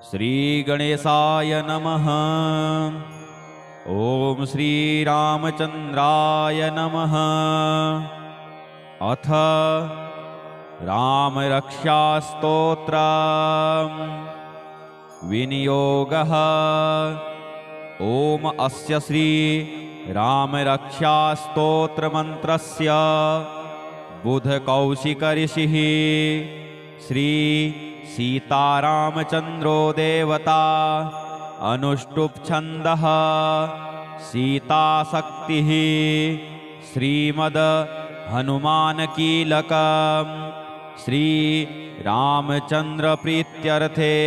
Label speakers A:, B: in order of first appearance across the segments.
A: श्रीगणेशाय नमः। ॐ श्रीरामचन्द्राय नमः। अथ रामरक्षास्तोत्रम् विनियोगः। ॐ अस्य श्री रामरक्षास्तोत्रमन्त्रस्य बुधकौशिकऋषिः श्री सीतारामचन्द्रो देवता अनुष्टुप् छन्दः सीताशक्तिः श्रीमद् हनुमानकीलकम् श्री रामचन्द्र प्रीत्यर्थे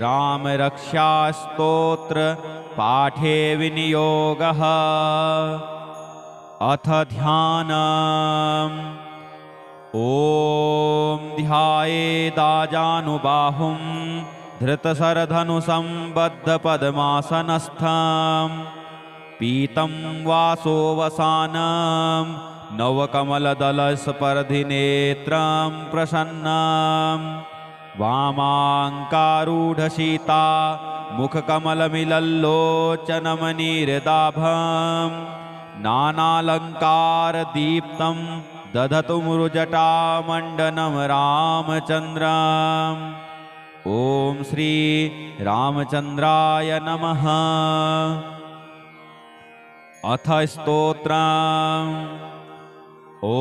A: रामरक्षास्तोत्र पाठे विनियोगः। अथ ध्यानम्। ॐ ध्यायेदाजानुबाहुं धृतशरधनुसंबद्धपद्मासनस्थं पीतं वासोवसानं नवकमलदलस्पर्धिनेत्रं प्रसन्नं वामाङ्कारूढसीता मुखकमलमिलल्लोचनमणिहृदाभं नानालङ्कारदीप्तं दधतु मृजटामण्डनं रामचन्द्रम्। ॐ श्री रामचन्द्राय नमः। अथ स्तोत्रम्। ॐ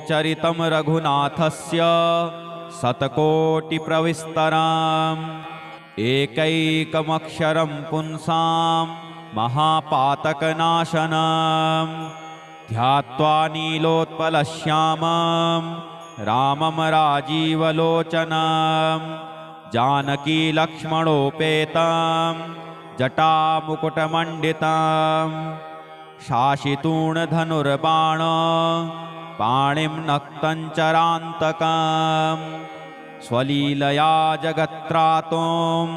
A: चरितं रघुनाथस्य शतकोटिप्रविस्तरम् एकैकमक्षरं पुंसां महापातकनाशनम् ध्यात्वा नीलोत्पलश्यामं रामं राजीवलोचनं जानकीलक्ष्मणोपेतं जटामुकुटमण्डितं शाशितूणधनुर्बाण पाणिं नक्तञ्चरान्तकं स्वलीलया जगत्त्रातुम्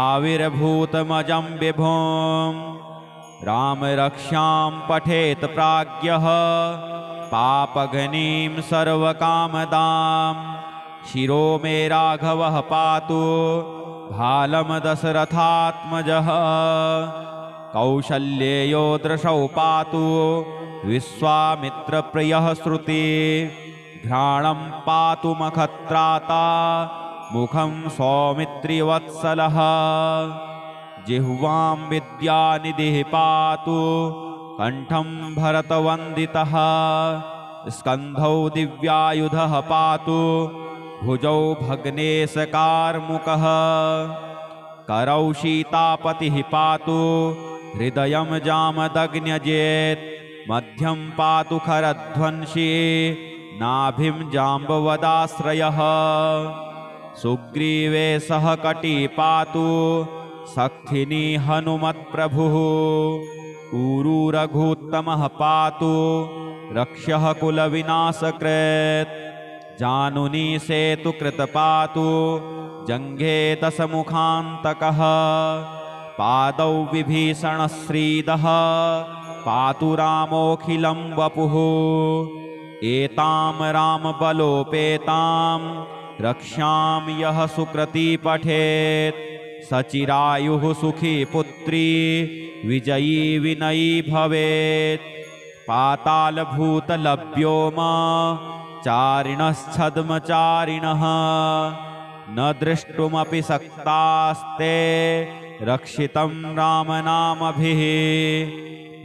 A: आविर्भूतमजं विभुम् रामरक्षां पठेत् प्राज्ञः पापघ्नीं सर्वकामदां शिरो मे राघवः पातु भालं दशरथात्मजः कौशल्येयो दृशौ पातु विश्वामित्रप्रियः श्रुति घ्राणं पातु मखत्राता मुखं सौमित्रिवत्सलः जिह्वां विद्यानिधिः पातु कण्ठं भरतवन्दितः स्कन्धौ दिव्यायुधः पातु भुजौ भग्नेशकार्मुकः करौ सीतापतिः पातु हृदयं जामदग्न्यजेत् मध्यं पातु खरध्वंसी नाभिं जाम्बवदाश्रयः सुग्रीवे सह कटी पातु सक्थिनी हनुमत्प्रभुः ऊरू रघुत्तमः पातु रक्षः कुलविनाशकृत् जानुनी सेतुकृत पातु जङ्घे दशमुखान्तकः पादौ विभीषणश्रीदः पातु रामोऽखिलं वपुः एतां रामबलोपेतां रक्षां यः सुकृती पठेत् सचिरायुः सुखी पुत्री विजयी विनयी भवेत् पातालभूतलभ्योम चारिणश्छद्मचारिणः न द्रष्टुमपि शक्तास्ते रक्षितं रामनामभिः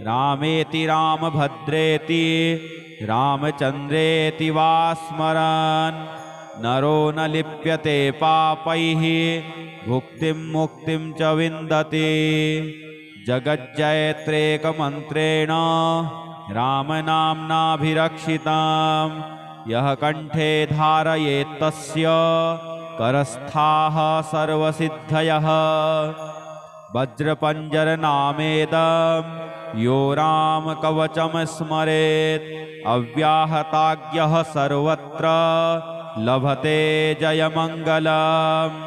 A: रामेति रामभद्रेति रामचन्द्रेति वा स्मरन् नरो न लिप्यते पापैः भुक्तिं मुक्तिं च विन्दति जगज्जयत्रेकमन्त्रेण रामनाम्नाभिरक्षितं यः कण्ठे धारयेत्तस्य करस्थाः सर्वसिद्धयः वज्रपञ्जरनामेदं यो रामकवचं स्मरेत् अव्याहताज्ञः सर्वत्र लभते जयमङ्गलम्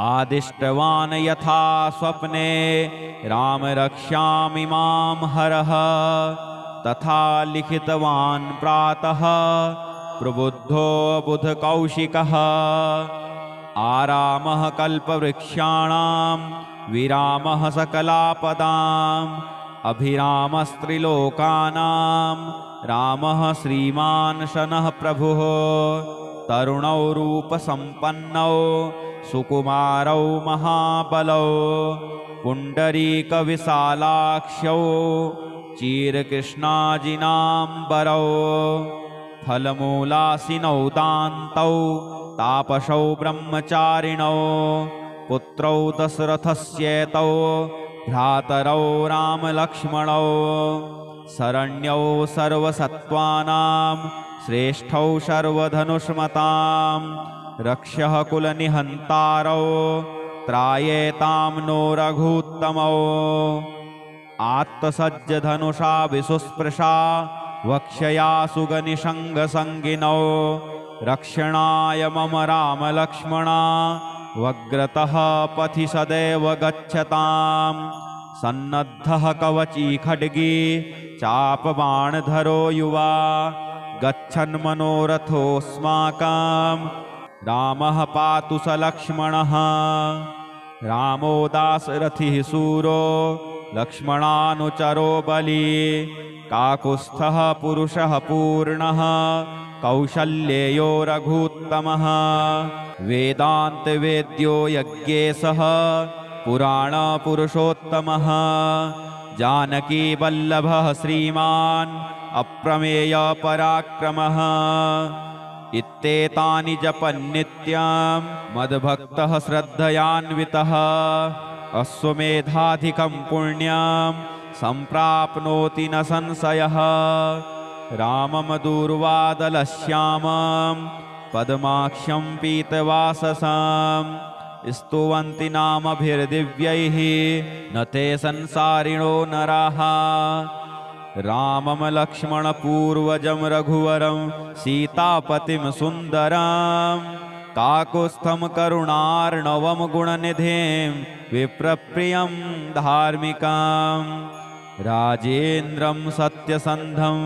A: आदिष्टवान् यथा स्वप्ने रामरक्षामिमां हरः तथा लिखितवान् प्रातः प्रबुद्धो बुधकौशिकः आरामः कल्पवृक्षाणां विरामः सकलापदाम् अभिरामस्त्रिलोकानां रामः श्रीमान् शनः प्रभुः तरुणौ रूपसम्पन्नौ सुकुमारौ महाबलौ पुण्डरीकविशालाक्ष्यौ चीरकृष्णाजिनाम्बरौ फलमूलासिनौ दान्तौ तापसौ ब्रह्मचारिणौ पुत्रौ दशरथस्येतौ भ्रातरौ रामलक्ष्मणौ शरण्यौ सर्वसत्त्वानां श्रेष्ठौ सर्वधनुष्मतां रक्षः कुलनिहन्तारौ त्रायेतां नो रघूत्तमौ आत्तसज्जधनुषा विसुस्पृशा वक्ष्यया सुगनिषङ्गसङ्गिनौ रक्षणाय मम रामलक्ष्मणा वग्रतः पथि सदैव गच्छताम् सन्नद्धः कवची खड्गी चापबाणधरो युवा गच्छन् मनोरथोऽस्माकं रामः पातु स लक्ष्मणः रामो दाशरथिः सूरो लक्ष्मणानुचरो बली काकुत्स्थः पुरुषः पूर्णः कौशल्येयो रघूत्तमः वेदान्तवेद्यो यज्ञेशः पुराणपुरुषोत्तमः जानकीवल्लभः श्रीमान् अप्रमेयपराक्रमः इत्येतानि जपन्नित्यं मद्भक्तः श्रद्धयान्वितः अश्वमेधाधिकं पुण्यं सम्प्राप्नोति न संशयः रामं दूर्वादलश्यामं पद्माक्षं पीतवाससं स्तुवन्ति नामभिर्दिव्यैः न ते संसारिणो नराः रामं लक्ष्मणपूर्वजं रघुवरं सीतापतिं सुन्दरं काकुत्स्थं करुणार्णवं गुणनिधिं विप्रप्रियं धार्मिकं राजेन्द्रं सत्यसन्धं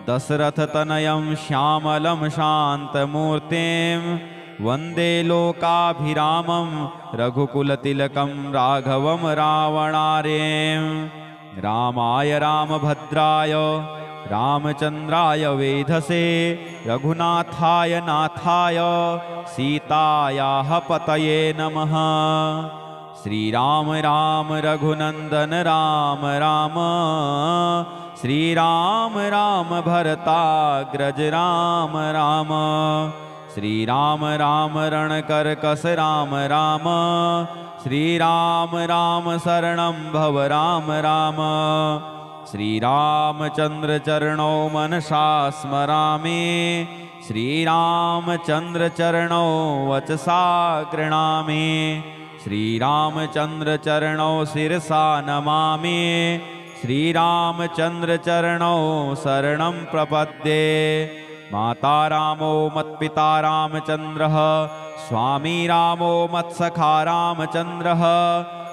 A: दशरथतनयं श्यामलं शान्तमूर्तिं वन्दे लोकाभिरामं रघुकुलतिलकं राघवं रावणारें रामाय रामभद्राय रामचन्द्राय वेधसे रघुनाथाय नाथाय सीतायाः पतये नमः। श्रीराम राम रघुनन्दन राम राम श्रीराम राम भरताग्रज राम राम श्रीराम राम रणकर्कश राम राम श्रीराम राम शरणं भव राम राम श्रीरामचन्द्र चरणौ मनसा स्मरामि श्रीरामचन्द्र चरणौ वचसा गृह्णामि श्रीरामचन्द्र चरणौ शिरसा नमामि श्रीरामचन्द्र चरणौ शरणं प्रपद्ये। माता रामो मत्पिता रामचन्द्रः स्वामी रामो मत्सखा रामचन्द्रः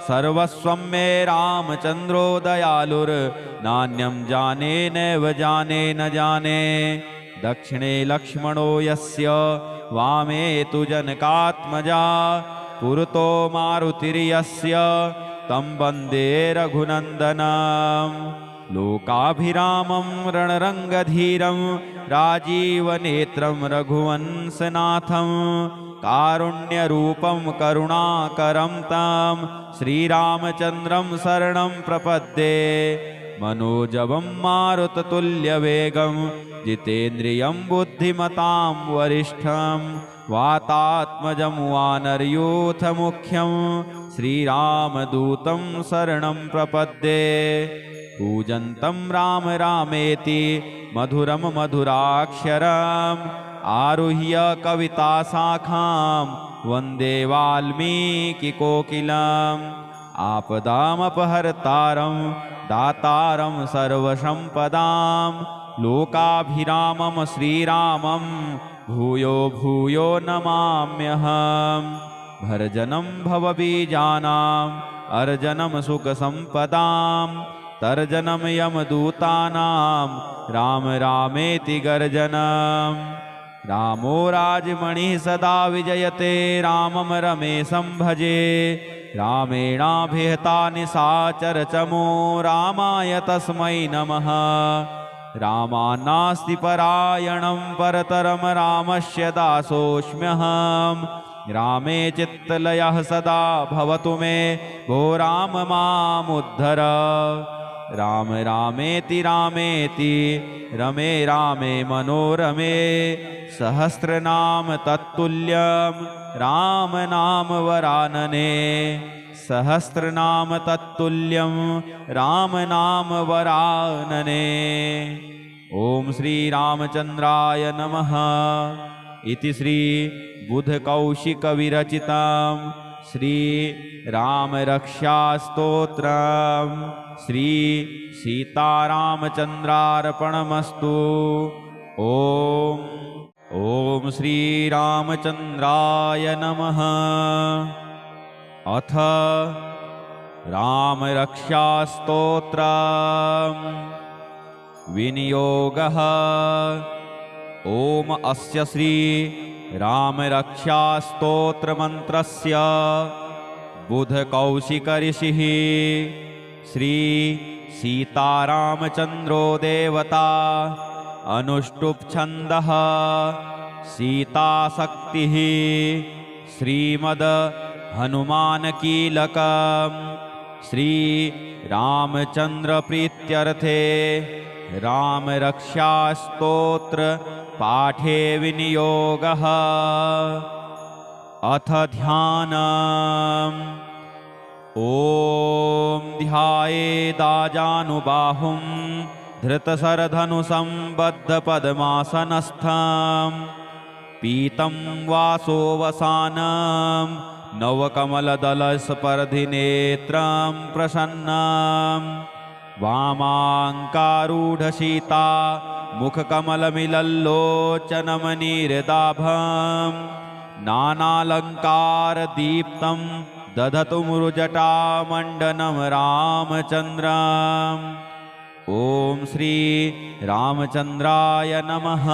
A: सर्वस्वं मे रामचन्द्रो दयालुर्नान्यं जाने नैव जाने न जाने दक्षिणे लक्ष्मणो यस्य वामे तु जनकात्मजा पुरतो मारुतिर्यस्य तं वन्दे रघुनन्दनं लोकाभिरामं रणरङ्गधीरं राजीवनेत्रं रघुवंशनाथं कारुण्यरूपं करुणाकरं तं श्रीरामचन्द्रं शरणं प्रपद्ये। मनोजवं मारुततुल्यवेगं जितेन्द्रियं बुद्धिमतां वरिष्ठं वातात्मजं वानरयूथमुख्यं श्रीरामदूतं शरणं प्रपद्ये। पूजन्तं राम रामेति मधुरं मधुराक्षरम् आरुह्य कविताशाखां वन्दे वाल्मीकिकोकिलम् आपदामपहर्तारं दातारं सर्वसम्पदां लोकाभिरामं श्रीरामं भूयो भूयो नमाम्यहम्। भर्जनं भवबीजानाम् अर्जनं सुखसम्पदां तर्जनं यमदूतानां राम रामेति गर्जनम्। रामो राजमणिः सदा विजयते रामं रमेशं भजे रामेणाभिहता निशाचरचमो रामाय तस्मै नमः रामान्नास्ति परायणं परतरं रामस्य दासोऽस्म्यहम् रामे चित्तलयः सदा भवतु मे भो राम मामुद्धर राम रामेति रामेति रमे रामे मनोरमे सहस्रनाम तत्तुल्यं राम नाम वरानने सहस्रनाम तत्तुल्यं राम नाम वरानने। ओम श्री रामचंद्राय नमः। इति श्री बुधकौशिक विरचितं श्री रामरक्षा स्तोत्रं श्री सीतारामचंद्रार्पणमस्तु। ओम ओम श्री रामचंद्राय नमः। अथ रामरक्षा स्तोत्रं विनियोगः। ओम अस्य श्री रामरक्षा स्तोत्र मंत्रस्य बुधकौशिक ऋषिः श्री सीतारामचंद्रो देवता अनुष्टुप् छन्दः सीताशक्तिः श्रीमद् हनुमान कीलकम् श्री रामचंद्र प्रीत्यर्थे रामरक्षा स्तोत्र पाठे विनियोगः। अथ ध्यानम्। ॐ ध्यायेदाजानुबाहुं धृतशरधनुसंबद्धपद्मासनस्थं पीतं वासोवसानं नवकमलदलस्पर्धिनेत्रं प्रसन्नं वामाङ्कारूढसीता मुखकमलमिलल्लोचनमनीरदाभं नानालङ्कारदीप्तं दधतु मृजटामण्डनं रामचन्द्रम्। ॐ श्री रामचन्द्राय नमः।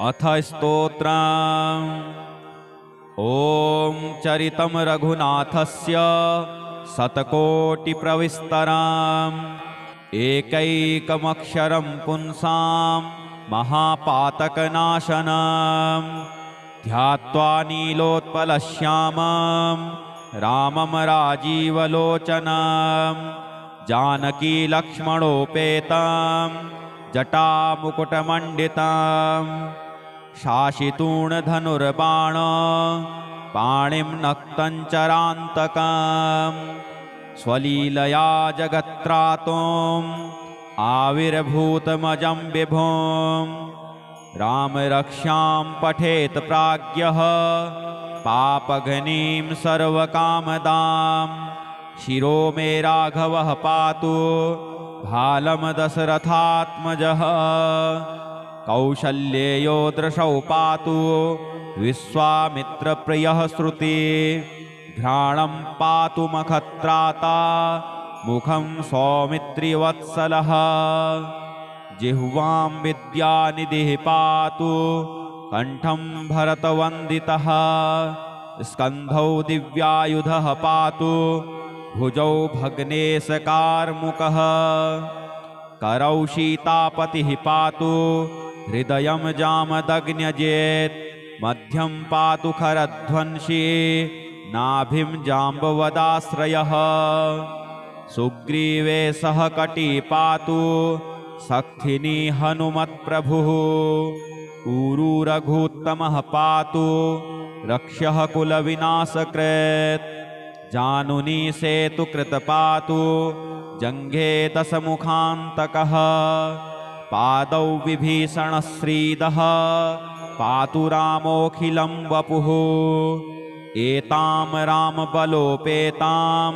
A: अथ स्तोत्रम्। ॐ चरितं रघुनाथस्य शतकोटिप्रविस्तरम् एकैकमक्षरं पुंसां महापातकनाशनं ध्यात्वा नीलोत्पलश्यामं रामं राजीवलोचनं जानकीलक्ष्मणोपेतं जटामुकुटमण्डितं शाशितूणधनुर्बाण पाणिं नक्तञ्चरान्तकं स्वलीलया जगत्त्रातुम् आविर्भूतमजं विभुं रामरक्षां पठेत् प्राज्ञः पापघ्नीं सर्वकामदां शिरो मे राघवः पातु भालं दशरथात्मजः कौशल्येयो दृशौ पातु विश्वामित्रप्रियः श्रुति घ्राणं पातु मखत्राता मुखं सौमित्रिवत्सलः जिह्वां विद्यानिधिः पातु कंठं भरतवन्दितः स्कन्धौ दिव्यायुधः पातु भुजौ भग्नेशकार्मुकः करौ सीतापतिः पातु हृदयं जामदग्न्यजेत् मध्यं पातु खरध्वंसी नाभिं जाम्बवदाश्रयः सुग्रीवे सह कटी पातु सक्थिनी हनुमत्प्रभुः ऊरू रघुत्तमः पातु रक्षः कुलविनाशकृत् जानुनी सेतुकृत पातु जङ्घे दशमुखान्तकः पादौ विभीषणश्रीदः पातु रामोऽखिलं वपुः एतां रामबलोपेतां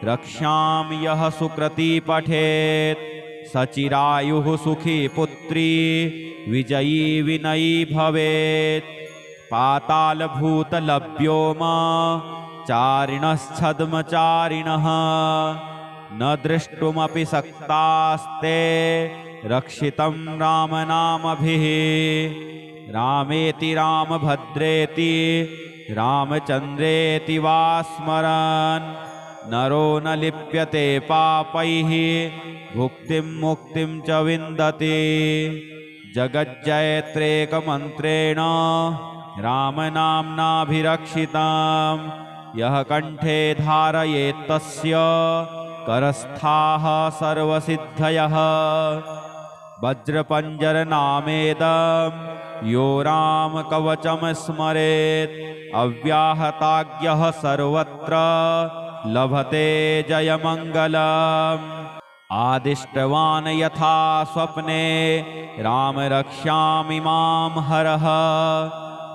A: रक्षां यः सुकृती पठेत् सचिरायुः सुखी पुत्री विजयी विनयी भवेत् पातालभूतलभ्योम चारिणश्छद्मचारिणः न द्रष्टुमपि सक्तास्ते रक्षितं रामनामभिः रामेति रामभद्रेति रामचन्द्रेति वा स्मरन् नरो न लिप्यते पापैः भुक्तिं मुक्तिं च विन्दति जगज्जयत्रेकमन्त्रेण रामनाम्नाभिरक्षितं यः कण्ठे धारयेत्तस्य करस्थाः सर्वसिद्धयः वज्रपञ्जरनामेदं यो रामकवचं स्मरेत् अव्याहताज्ञः सर्वत्र लभते जयमङ्गलम् आदिष्टवान् यथा स्वप्ने राम रक्ष्यामि मां हरः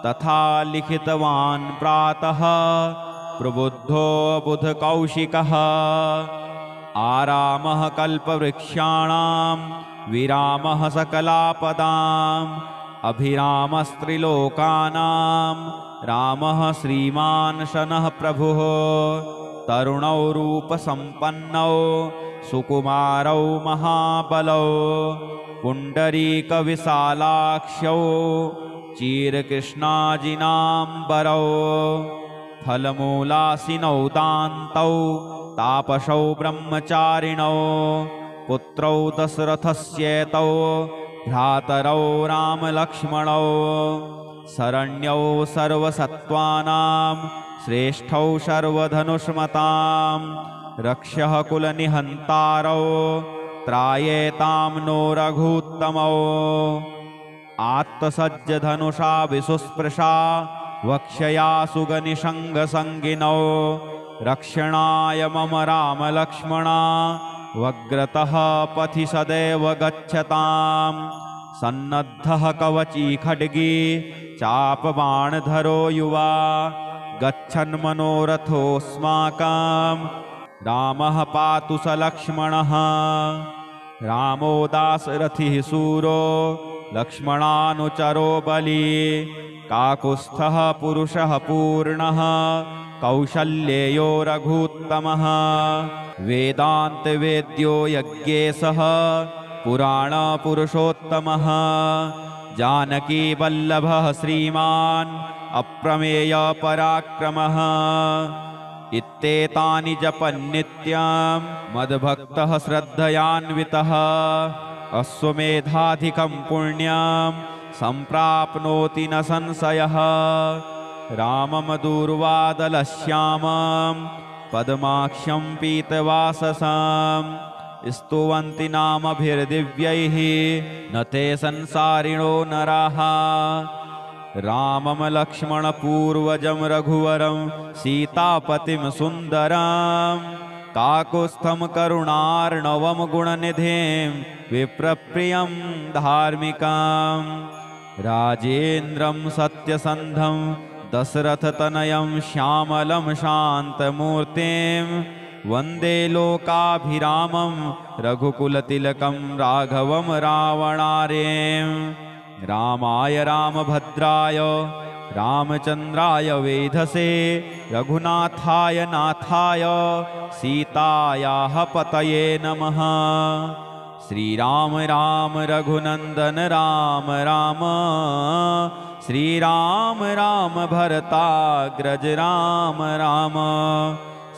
A: तथा लिखितवान् प्रातः प्रबुद्धो बुधकौशिकः आरामः कल्पवृक्षाणां विरामः सकलापदाम् अभिरामस्त्रिलोकानां रामः श्रीमान् शनः प्रभुः तरुणौ रूपसम्पन्नौ सुकुमारौ महाबलौ पुण्डरीकविशालाक्षौ चीरकृष्णाजिनाम्बरौ फलमूलासिनौ दान्तौ तापसौ ब्रह्मचारिणौ पुत्रौ दशरथस्येतौ भ्रातरौ रामलक्ष्मणौ शरण्यौ सर्वसत्त्वानां श्रेष्ठौ सर्वधनुष्मतां रक्षः कुलनिहन्तारौ त्रायेतां नो रघूत्तमौ आत्तसज्जधनुषा विसुस्पृशा वक्ष्यया सुगनिषङ्गसङ्गिनौ रक्षणाय मम रामलक्ष्मणा वग्रतः पथि सदैव गच्छताम् सन्नद्धः कवची खड्गी चापबाणधरो युवा गच्छन् मनोरथोऽस्माकं रामः पातु स लक्ष्मणः रामो दाशरथिः सूरो लक्ष्मणानुचरो बली काकुत्स्थः पुरुषः पूर्णः कौशल्येयो रघूत्तमः वेदान्तवेद्यो यज्ञेशः पुराणपुरुषोत्तमः जानकीवल्लभः श्रीमान् अप्रमेयपराक्रमः इत्येतानि जपन्नित्यं मद्भक्तः श्रद्धयान्वितः अश्वमेधाधिकं पुण्यं सम्प्राप्नोति न संशयः राममधुर्वादलश्यामं पद्माक्षं पीतवाससं स्तुवन्ति नामभिर्दिव्यैः न ते संसारिणो नराः रामं लक्ष्मणपूर्वजं रघुवरं सीतापतिं सुन्दरं काकुत्स्थं करुणार्णवं गुणनिधिं विप्रप्रियं धार्मिकं राजेन्द्रं सत्यसन्धं दशरथतनयं श्यामलं शान्तमूर्तिं वन्दे लोकाभिरामं रघुकुलतिलकं राघवं रावणार्यं रामाय रामभद्राय रामचन्द्राय वेधसे रघुनाथाय नाथाय सीतायाः पतये नमः श्रीराम राम रघुनन्दन राम राम श्रीराम राम भरताग्रज राम राम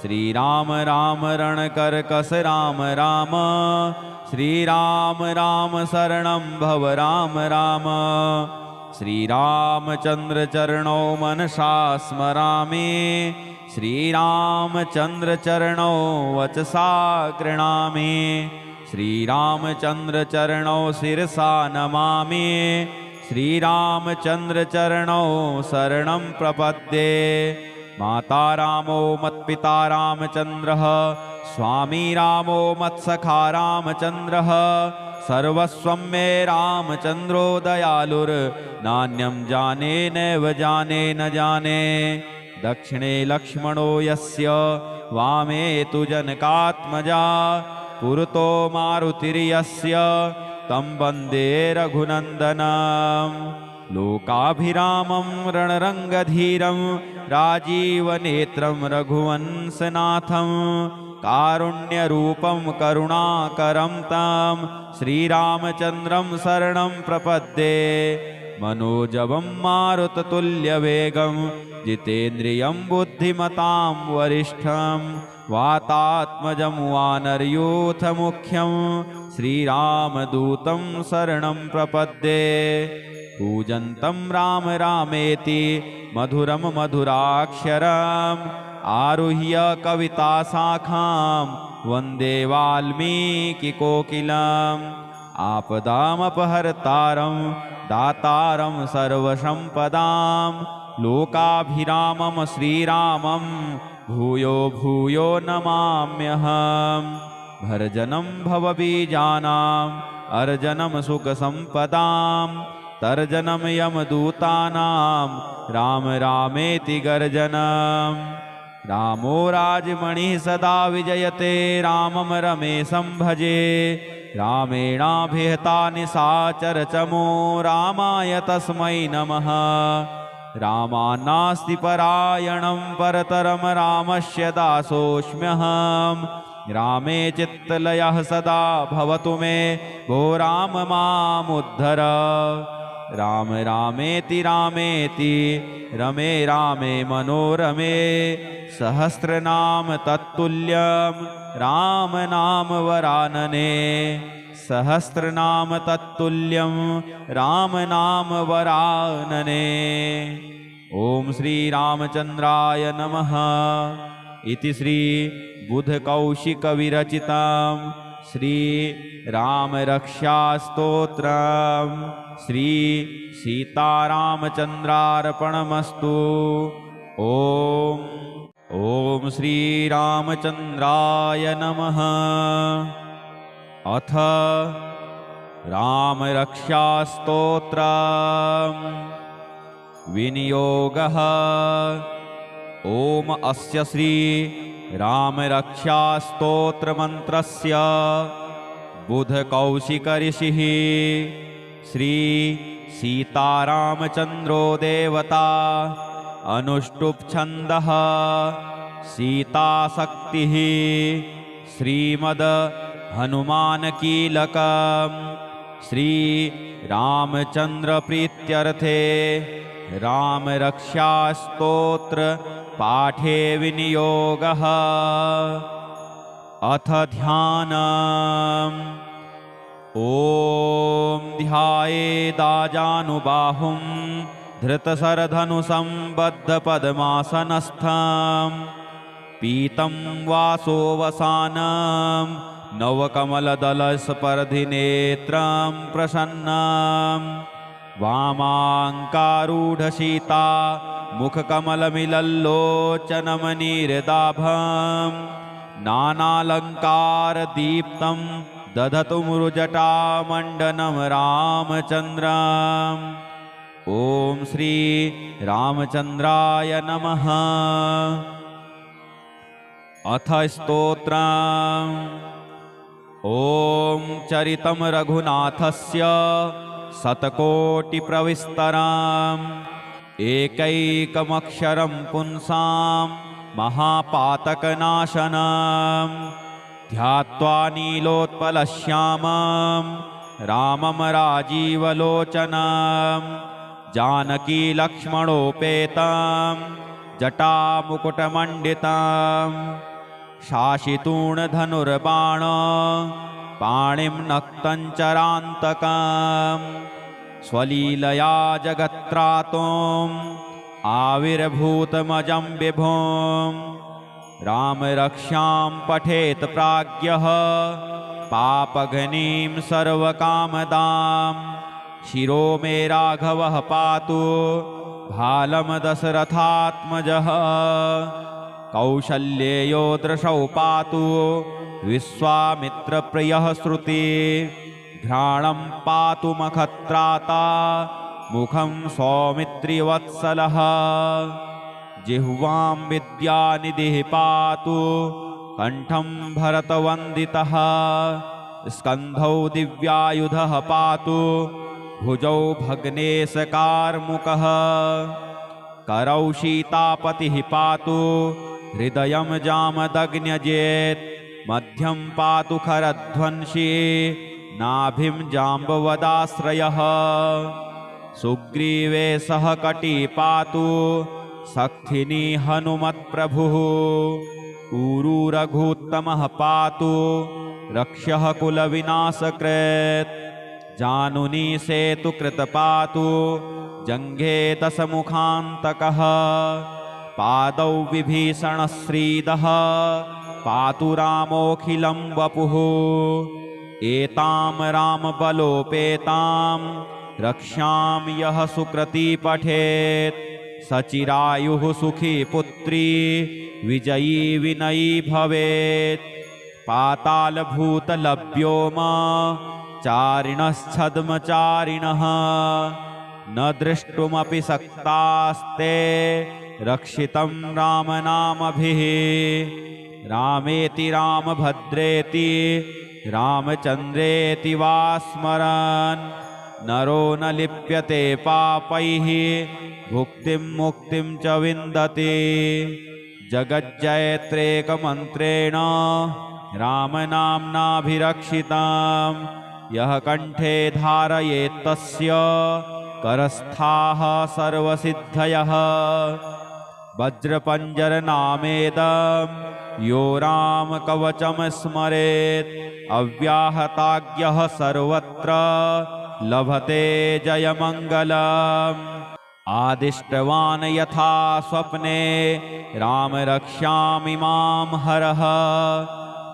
A: श्रीराम राम रणकर्कश राम राम श्रीराम राम शरणं भव राम राम श्रीरामचन्द्र चरणौ मनसा स्मरामि श्रीरामचन्द्र चरणौ वचसा गृह्णामि श्रीरामचन्द्र चरणौ शिरसा नमामि श्रीरामचन्द्र चरणौ शरणं प्रपद्ये माता रामो मत्पिता रामचन्द्रः स्वामी रामो मत्सखा रामचन्द्रः सर्वस्वं मे रामचन्द्रो दयालुर्नान्यं जाने नैव जाने न जाने दक्षिणे लक्ष्मणो यस्य वामे तु जनकात्मजा पुरतो मारुतिर्यस्य तं वन्दे रघुनन्दनं लोकाभिरामं रणरङ्गधीरं राजीवनेत्रं रघुवंशनाथं कारुण्यरूपं करुणाकरं तं श्रीरामचन्द्रं शरणं प्रपद्ये। मनोजवं मारुततुल्यवेगं जितेन्द्रियं बुद्धिमतां वरिष्ठं वातात्मजं वानरयूथमुख्यं श्रीरामदूतं शरणं प्रपद्ये। पूजन्तं राम रामेति मधुरं मधुराक्षरम् आरुह्य कविताशाखां वन्दे वाल्मीकिकोकिलम्। आपदामपहर्तारं दातारं सर्वसम्पदां लोकाभिरामं श्रीरामं भूयो भूयो नमाम्यहम्। भर्जनं भवबीजानाम् अर्जनं सुखसम्पदां तर्जनं यमदूतानां राम रामेति गर्जनम्। रामो राजमणिः सदा विजयते रामं रमेशं भजे। रामेणाभिहता निशाचरचमो रामाय तस्मै नमः। रामान्नास्ति परायणं परतरं रामस्य दासोऽस्म्यहम्। रामे चित्तलयः सदा भवतु मे भो राम मामुद्धर। राम रामेति रामेति रमे रामे मनोरमे सहस्रनाम तत्तुल्यं राम नाम वरानने। सहस्रनाम तत्तुल्यं राम नाम वरानने। ओम श्री रामचंद्राय नमः। इति श्री बुधकौशिकविरचितं श्री रामरक्षास्तोत्रं श्री सीतारामचन्द्रार्पणमस्तु। ओम ओम श्री रामचंद्राय नमः। अथ रामरक्षास्तोत्रं विनियोगः। ओम अस्य श्री रामरक्षास्तोत्रमन्त्रस्य बुधकौशिकऋषिः श्री सीतारामचन्द्रो देवता अनुष्टुप् छन्दः सीताशक्तिः श्रीमद् हनुमानकीलकं श्री रामचन्द्र प्रीत्यर्थे रामरक्षास्तोत्र पाठे विनियोगः। अथ ध्यानम्। ॐ ध्यायेदाजानुबाहुं धृतशरधनुसंबद्धपद्मासनस्थं पीतं वासोवसानं नवकमलदलस्पर्धिनेत्रं प्रसन्नं वामाङ्कारूढसीता मुखकमलमिलल्लोचनमनीरदाभं नानालङ्कारदीप्तं दधतु मृजटामण्डनं रामचन्द्रम्। ॐ श्री रामचन्द्राय नमः। अथ स्तोत्रम्। ॐ चरितं रघुनाथस्य शतकोटिप्रविस्तरम् एकैकमक्षरं पुंसां महापातकनाशनम् ध्यात्वा नीलोत्पलश्यामं रामं राजीवलोचनं जानकीलक्ष्मणोपेतं जटामुकुटमण्डितं शाशितूणधनुर्बाण पाणिं नक्तञ्चरान्तकं स्वलीलया जगत्त्रातुम् आविर्भूतमजं विभुं रामरक्षां पठेत् प्राज्ञः पापघ्नीं सर्वकामदां शिरो मे राघवः पातु भालं दशरथात्मजः कौशल्येयो दृशौ पातु विश्वामित्रप्रियः श्रुति घ्राणं पातु मखत्राता मुखं सौमित्रिवत्सलः जिह्वां विद्यानिधिः पातु कंठं भरतवन्दितः स्कन्धौ दिव्यायुधः पातु भुजौ भग्नेशकार्मुकः करौ सीतापतिः पातु हृदयं जामदग्न्यजेत् मध्यं पातु खरध्वंसी नाभिं जाम्बवदाश्रयः सुग्रीवे सह कटी पातु सक्थिनी हनुमत्प्रभुः ऊरू रघुत्तमः पातु रक्षः कुलविनाशकृत् जानुनी सेतुकृत पातु जङ्घे दशमुखान्तकः पादौ विभीषणश्रीदः पातु रामोऽखिलं वपुः एतां रामबलोपेतां रक्षां यः सुकृती पठेत् सचिरायुः सुखी पुत्री विजयी विनयी भवेत् पातालभूतलभ्योम चारिणश्छद्मचारिणः न द्रष्टुमपि शक्तास्ते रक्षितं रामनामभिः रामेति रामभद्रेति रामचन्द्रेति वा स्मरन् नरो न लिप्यते पापैः भुक्तिं मुक्तिं च विन्दति जगज्जयत्रेकमन्त्रेण रामनाम्नाभिरक्षितां यः कण्ठे धारयेत्तस्य करस्थाः सर्वसिद्धयः वज्रपञ्जरनामेदं यो रामकवचं स्मरेत् अव्याहताज्ञः सर्वत्र लभते जयमङ्गलम् आदिष्टवान् यथा स्वप्ने राम रक्ष्यामि मां हरः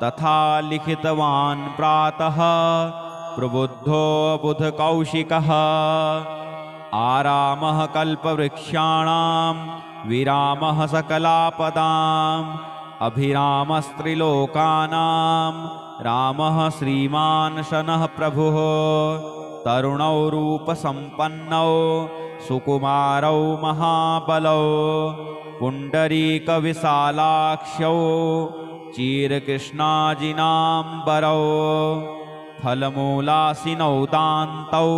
A: तथा लिखितवान् प्रातः प्रबुद्धो बुधकौशिकः आरामः कल्पवृक्षाणां विरामः सकलापदाम् अभिरामस्त्रिलोकानां रामः श्रीमान् शनः प्रभुः तरुणौ रूपसम्पन्नौ सुकुमारौ महाबलौ पुण्डरीकविशालाक्षौ चीरकृष्णाजिनाम्बरौ फलमूलासिनौ दान्तौ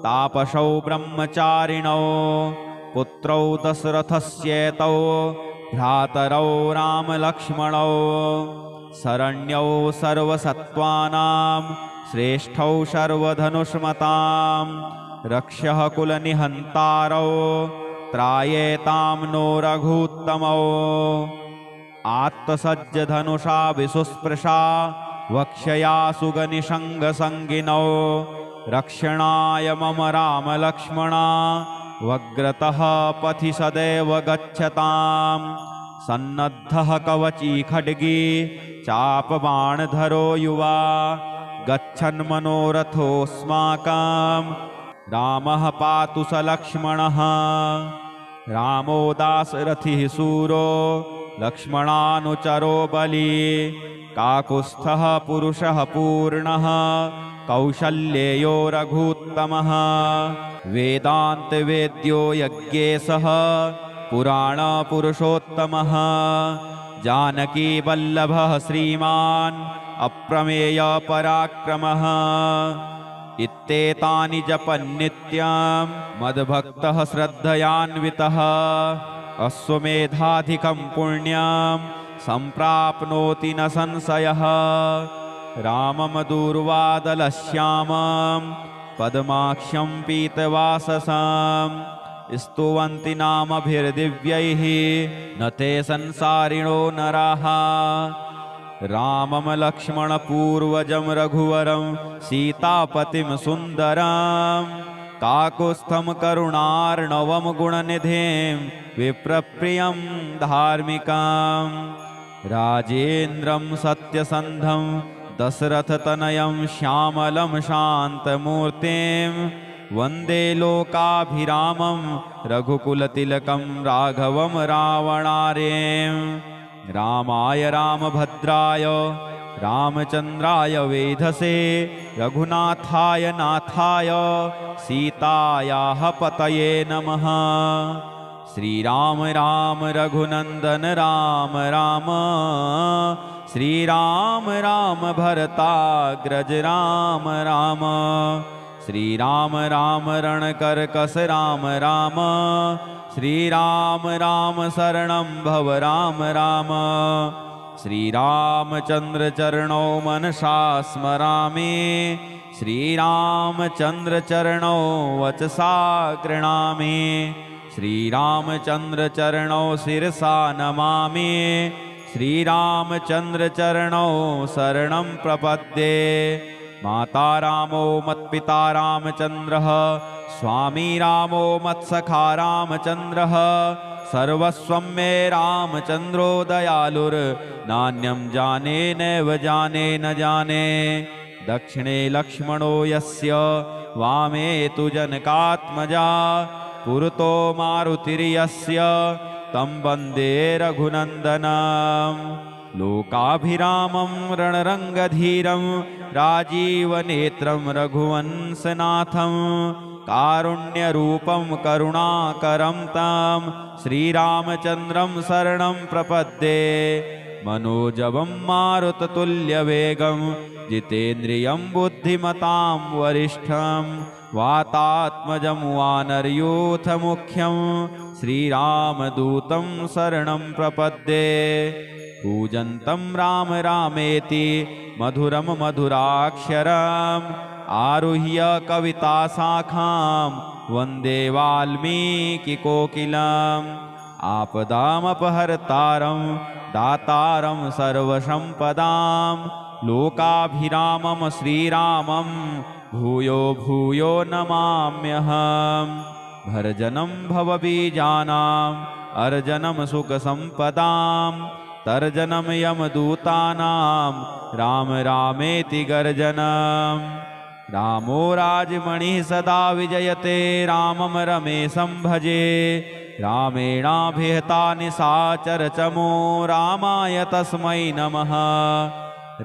A: तापसौ ब्रह्मचारिणौ पुत्रौ दशरथस्येतौ भ्रातरौ रामलक्ष्मणौ शरण्यौ सर्वसत्त्वानां श्रेष्ठौ सर्वधनुष्मतां रक्षः कुलनिहन्तारौ त्रायेतां नो रघूत्तमौ आत्तसज्जधनुषा विसुस्पृशा वक्ष्यया सुगनिषङ्गसङ्गिनौ रक्षणाय मम रामलक्ष्मणा वग्रतः पथि सदैव गच्छताम् सन्नद्धः कवची खड्गी चापबाणधरो युवा गच्छन्मनोरथोऽस्माकं रामः पातु स लक्ष्मणः रामो दाशरथिः शूरो लक्ष्मणानुचरो बली काकुत्स्थः पुरुषः पूर्णः कौशल्येयो रघूत्तमः वेदान्तवेद्यो यज्ञेशः पुराणपुरुषोत्तमः जानकीवल्लभः श्रीमान् अप्रमेयपराक्रमः इत्येतानि जपन्नित्यं मद्भक्तः श्रद्धयान्वितः अश्वमेधाधिकं पुण्यं सम्प्राप्नोति न संशयः राममधुर्वादलश्यामं पद्माक्षं पीतवाससं स्तुवन्ति नामभिर्दिव्यैः न ते संसारिणो नराः रामं लक्ष्मणपूर्वजं रघुवरं सीतापतिं सुन्दरं काकुत्स्थं करुणार्णवं गुणनिधिं विप्रप्रियं धार्मिकं राजेन्द्रं सत्यसन्धं दशरथतनयं श्यामलं शान्तमूर्तिं वन्दे लोकाभिरामं रघुकुलतिलकं राघवं रावणार्यं रामाय रामभद्राय रामचन्द्राय वेधसे रघुनाथाय नाथाय सीतायाः पतये नमः। श्रीराम राम रघुनन्दन राम राम श्रीराम राम भरताग्रज राम राम श्रीराम राम रणकर्कश राम राम श्रीराम राम शरणं भव राम राम श्रीरामचन्द्रचरणौ मनसा स्मरामि श्रीरामचन्द्रचरणौ वचसा गृह्णामि श्रीरामचन्द्रचरणौ शिरसा नमामि श्रीरामचन्द्रचरणौ शरणं प्रपद्ये माता रामो मत्पिता रामचन्द्रः स्वामी रामो मत्सखा रामचन्द्रः सर्वस्वं मे रामचन्द्रो दयालुर्नान्यं जाने नैव जाने न जाने दक्षिणे लक्ष्मणो यस्य वामे तु जनकात्मजा पुरतो मारुतिर्यस्य तं वन्दे रघुनन्दनं लोकाभिरामं रणरङ्गधीरं राजीवनेत्रं रघुवंशनाथं कारुण्यरूपं करुणाकरं तं श्रीरामचन्द्रं शरणं प्रपद्ये मनोजवं मारुततुल्यवेगं जितेन्द्रियं बुद्धिमतां वरिष्ठं वातात्मजं वानरयूथमुख्यं श्रीरामदूतं शरणं प्रपद्ये पूजन्तं राम रामेति मधुरं मधुराक्षरम् आरुह्य कविताशाखां वन्दे वाल्मीकिकोकिलम् आपदामपहर्तारं दातारं सर्वसम्पदां लोकाभिरामं श्रीरामं भूयो भूयो नमाम्यहम् भर्जनं भवबीजानाम् अर्जनं सुखसम्पदां तर्जनं यमदूतानां राम रामेति गर्जनम् रामो राजमणिः सदा विजयते रामं रमेशं भजे रामेणाभिहता निशाचरचमो रामाय तस्मै नमः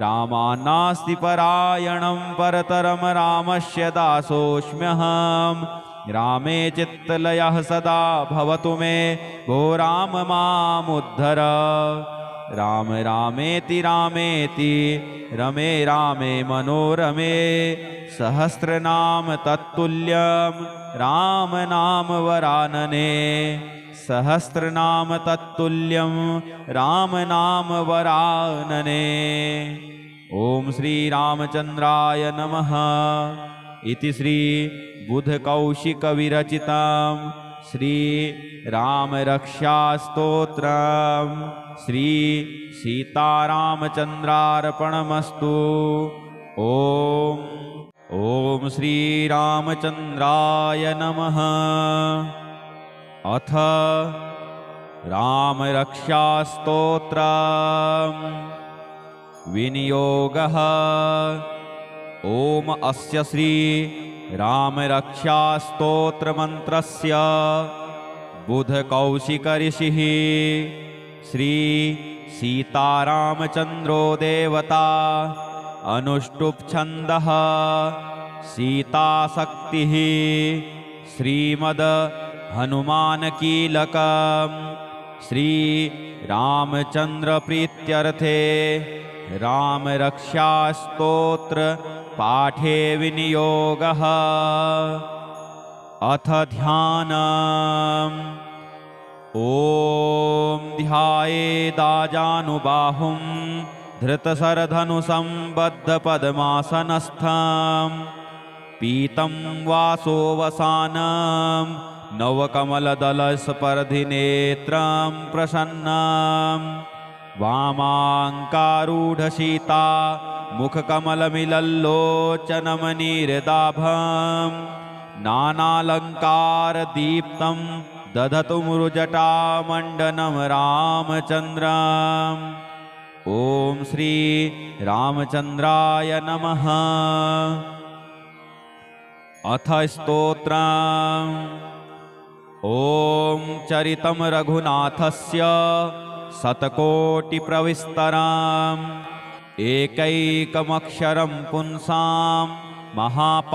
A: रामान्नास्ति परायणं परतरं रामस्य दासोऽस्म्यहं रामे चित्तलयः सदा भवतु मे भो राम मामुद्धर राम रामेति रामेति रमे रामे मनोरमे सहस्रनाम तत्तुल्यं राम नाम वरानने सहस्रनाम तत्तुल्यं राम नाम वरानने। ओम श्री रामचंद्राय नमः इति श्री बुधकौशिक विरचितं श्री रामरक्षास्तोत्रं श्री सीतारामचन्द्रार्पणमस्तु। ओम ओम श्री रामचंद्राय नमः। अथ रामरक्षास्तोत्रं विनियोगः। ओम अस्य श्री रामरक्षास्तोत्रमन्त्रस्य बुधकौशिकऋषिः श्री सीतारामचन्द्रो देवता अनुष्टुप् छन्दः सीताशक्तिः श्रीमद् हनुमानकीलकं श्री रामचन्द्र प्रीत्यर्थे रामरक्षास्तोत्र पाठे विनियोगः। अथ ध्यानम्। ॐ ध्यायेदाजानुबाहुं धृतशरधनुषं बद्धपद्मासनस्थं पीतं वासोऽवसानं नवकमलदलस्पर्धिनेत्रं प्रसन्नं वामाङ्कारूढसीता मुखकमलमिलल्लोचनमनीरदाभं नानालङ्कारदीप्तं दधतु मृजटामण्डनं रामचन्द्रम्। ॐ श्री रामचन्द्राय नमः। अथ स्तोत्रम्। ॐ चरितं रघुनाथस्य शतकोटिप्रविस्तरम् एकैकमक्षरं पुंसां महापातकनाशनं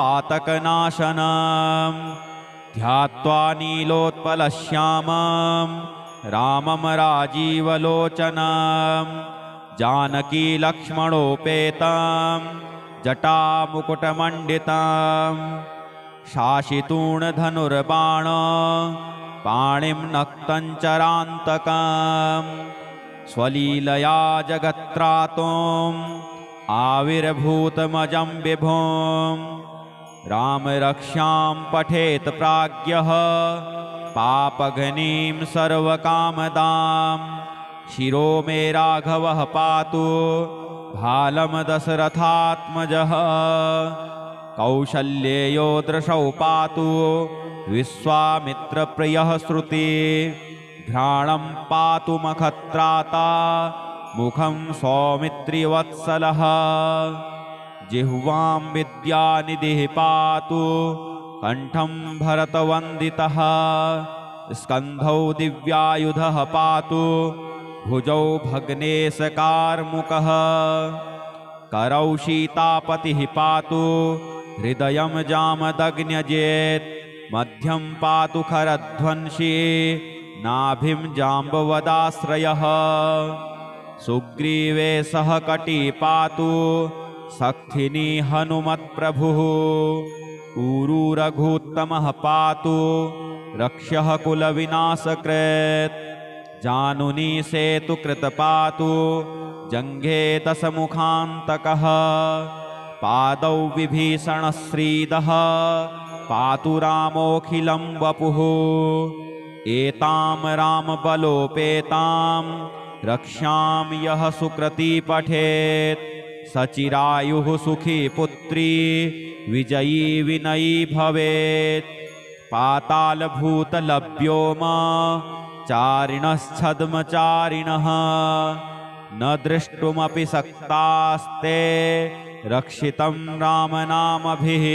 A: ध्यात्वा नीलोत्पलश्यामं रामं राजीवलोचनं जानकीलक्ष्मणोपेतं जटामुकुटमण्डितं शाशितूणधनुर्बाण पाणिं नक्तं चरान्तकं स्वलीलया जगत्त्रातुम् आविर्भूतमजं विभुम् रामरक्षां पठेत् प्राज्ञः पापघ्नीं सर्वकामदां शिरो मे राघवः पातु भालं दशरथात्मजः कौशल्येयो दृशौ पातु विश्वामित्रप्रियः श्रुति घ्राणं पातु मखत्राता मुखं सौमित्रिवत्सलः जिह्वां विद्यानिधिः पातु कंठं भरतवन्दितः स्कन्धौ दिव्यायुधः पातु भुजौ भग्नेशकार्मुकः करौ सीतापतिः पातु हृदयं जामदग्न्यजेत् मध्यं पातु खरध्वंसी नाभिं जाम्बवदाश्रयः सुग्रीवे सह कटी पातु सक्थिनी हनुमत्प्रभुः ऊरू रघुत्तमः पातु रक्षः कुलविनाशकृत् जानुनी सेतुकृत पातु जङ्घे दशमुखान्तकः पादौ विभीषणश्रीदः पातु रामोऽखिलं वपुः एतां रामबलोपेतां रक्षां यः सुकृती पठेत् सचिरायुः सुखी पुत्री विजयी विनयी भवेत् पातालभूतलभ्योम चारिणश्छद्मचारिणः न द्रष्टुमपि शक्तास्ते रक्षितं रामनामभिः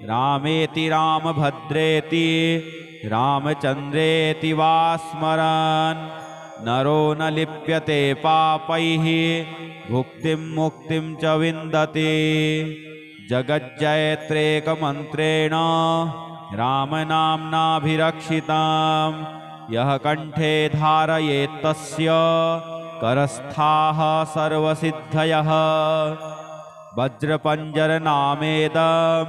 A: रामेति रामभद्रेति रामचन्द्रेति वा स्मरन् नरो न लिप्यते पापैः भुक्तिं मुक्तिं च विन्दति जगज्जयत्रेकमन्त्रेण रामनाम्नाभिरक्षितां यः कंठे धारयेत्तस्य करस्थाः सर्वसिद्धयः वज्रपञ्जरनामेदं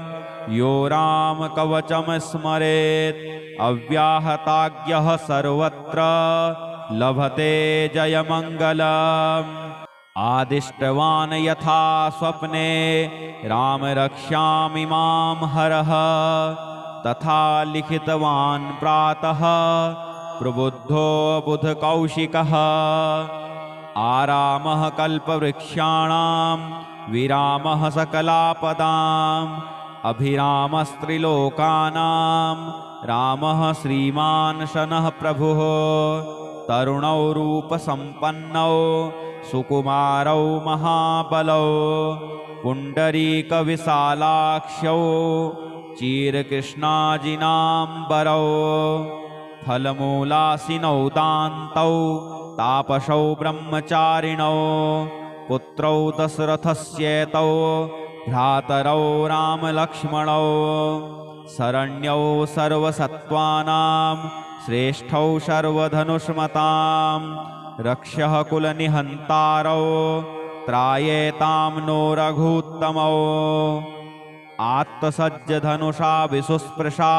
A: यो रामकवचं स्मरेत् अव्याहताज्ञः सर्वत्र लभते जयमङ्गलम् आदिष्टवान् यथा स्वप्ने राम रक्षामि मां हरः तथा लिखितवान् प्रातः प्रबुद्धो बुधकौशिकः आरामः कल्पवृक्षाणां विरामः सकलापदाम् अभिरामस्त्रिलोकानां रामः श्रीमान् शनः प्रभुः तरुणौ रूपसम्पन्नौ सुकुमारौ महाबलौ पुण्डरीकविशालाक्षौ चीरकृष्णाजिनाम्बरौ फलमूलासिनौ दान्तौ तापसौ ब्रह्मचारिणौ पुत्रौ दशरथस्येतौ भ्रातरौ रामलक्ष्मणौ शरण्यौ सर्वसत्त्वानां श्रेष्ठौ सर्वधनुष्मतां रक्षः कुलनिहन्तारौ त्रायेतां नो रघूत्तमौ आत्तसज्जधनुषा विसुस्पृशा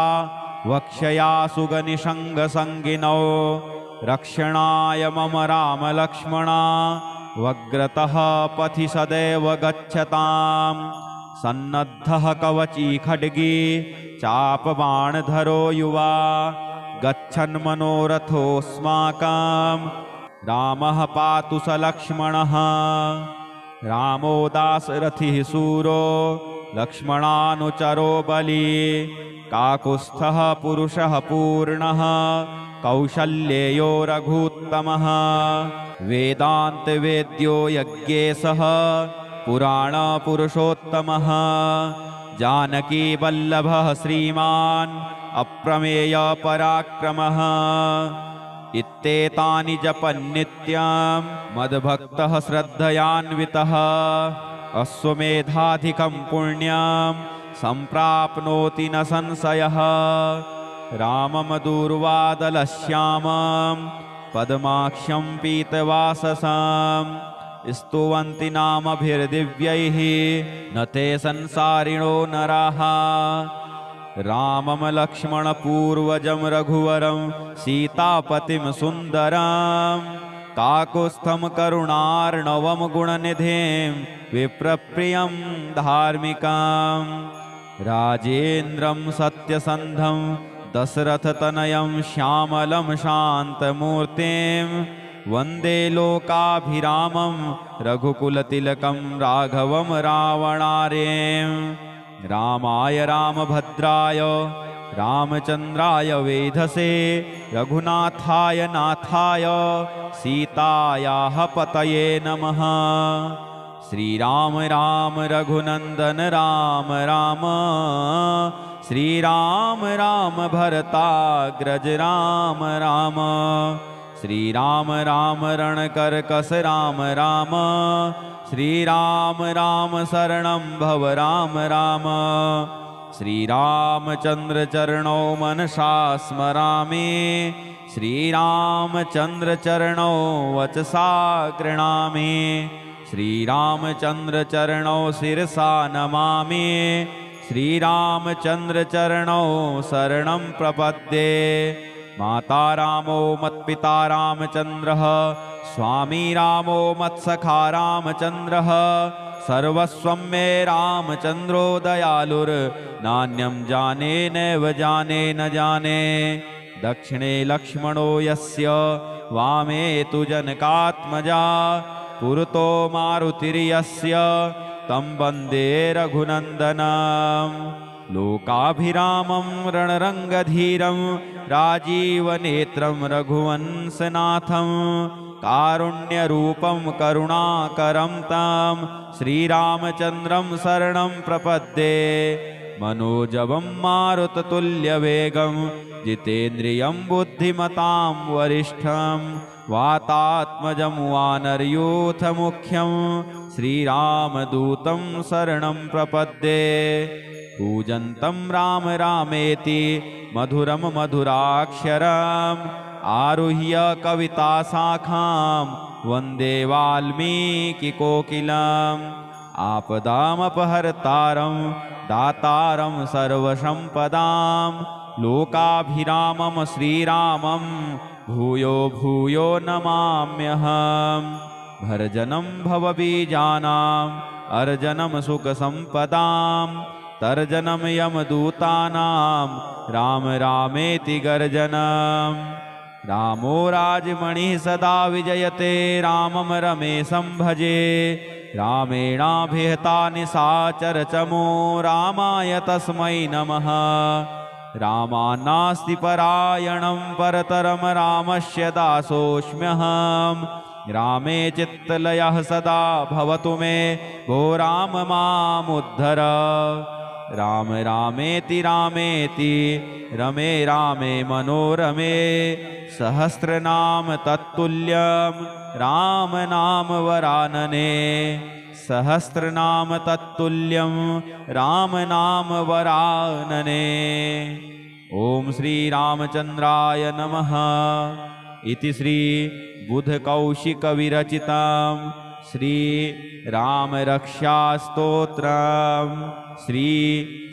A: वक्षया सुगनिषङ्गसङ्गिनौ रक्षणाय मम रामलक्ष्मणा वग्रतः पथि सदैव गच्छताम् सन्नद्धः कवची खड्गी चापबाणधरो युवा गच्छन्मनोरथोऽस्माकं रामः पातु स लक्ष्मणः रामो दाशरथिः शूरो लक्ष्मणानुचरो बली काकुत्स्थः पुरुषः पूर्णः कौशल्येयो रघूत्तमः वेदान्तवेद्यो यज्ञेशः पुराणपुरुषोत्तमः जानकीवल्लभः श्रीमान् अप्रमेयपराक्रमः इत्येतानि जपन्नित्यं मद्भक्तः श्रद्धयान्वितः अश्वमेधाधिकं पुण्यं सम्प्राप्नोति न संशयः रामं दूर्वादलश्यामं पद्माक्षं पीतवाससं स्तुवन्ति नामभिर्दिव्यैः न ते संसारिणो नराः रामं लक्ष्मणपूर्वजं रघुवरं सीतापतिं सुन्दरं काकुत्स्थं करुणार्णवं गुणनिधिं विप्रप्रियं धार्मिकं राजेन्द्रं सत्यसन्धं दशरथतनयं श्यामलं शान्तमूर्तिं वन्दे लोकाभिरामं रघुकुलतिलकं राघवं रावणार्यं रामाय रामभद्राय रामचन्द्राय वेधसे रघुनाथाय नाथाय सीतायाः पतये नमः। श्रीराम राम रघुनन्दन राम राम श्रीराम राम भरताग्रज राम राम श्रीराम राम रणकर्कश राम राम श्रीराम राम शरणं भव राम राम श्रीरामचन्द्र चरणौ मनसा स्मरामि श्रीरामचन्द्र चरणौ वचसा गृह्णामि श्रीरामचन्द्र चरणौ शिरसा नमामि श्रीरामचन्द्र चरणौ शरणं प्रपद्ये। माता रामो मत्पिता रामचन्द्रः स्वामी रामो मत्सखा रामचन्द्रः सर्वस्वं मे रामचन्द्रो दयालुर्नान्यं जाने नैव जाने न जाने। दक्षिणे लक्ष्मणो यस्य वामे तु जनकात्मजा पुरतो मारुतिर्यस्य तं वन्दे रघुनन्दनं। लोकाभिरामं रणरङ्गधीरं राजीवनेत्रं रघुवंशनाथं कारुण्यरूपं करुणाकरं तं श्रीरामचन्द्रं शरणं प्रपद्ये। मनोजवं मारुततुल्यवेगं जितेन्द्रियं बुद्धिमतां वरिष्ठं वातात्मजं वानरयूथमुख्यं श्रीरामदूतं शरणं प्रपद्ये। पूजन्तं राम रामेति मधुरं मधुराक्षरम् आरुह्य कविताशाखां वन्दे वाल्मीकिकोकिलम्। आपदामपहर्तारं दातारं सर्वसम्पदां लोकाभिरामं श्रीरामं भूयो भूयो नमाम्यहम्। भर्जनं भवबीजानाम् अर्जनं सुखसम्पदां तर्जनं यमदूतानां राम रामेति गर्जनम्। रामो राजमणिः सदा विजयते रामं रमेशं भजे रामेणाभिहता निशाचरचमो रामाय तस्मै नमः। रामान्नास्ति परायणं परतरं रामस्य दासोऽस्म्यहम्। रामे चित्तलयः सदा भवतु मे भो राम मामुद्धर। राम रामेति रामेति रमे रामे मनोरमे सहस्रनाम तत्तुल्यं राम नाम वरानने। सहस्रनाम तत्तुल्यं राम नाम वरानने। ओम श्री रामचंद्राय नमः। इति श्री बुधकौशिक विरचितं श्री रामरक्षास्तोत्रं श्री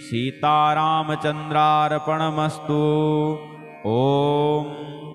A: सीतारामचन्द्रार्पणमस्तु। ओम।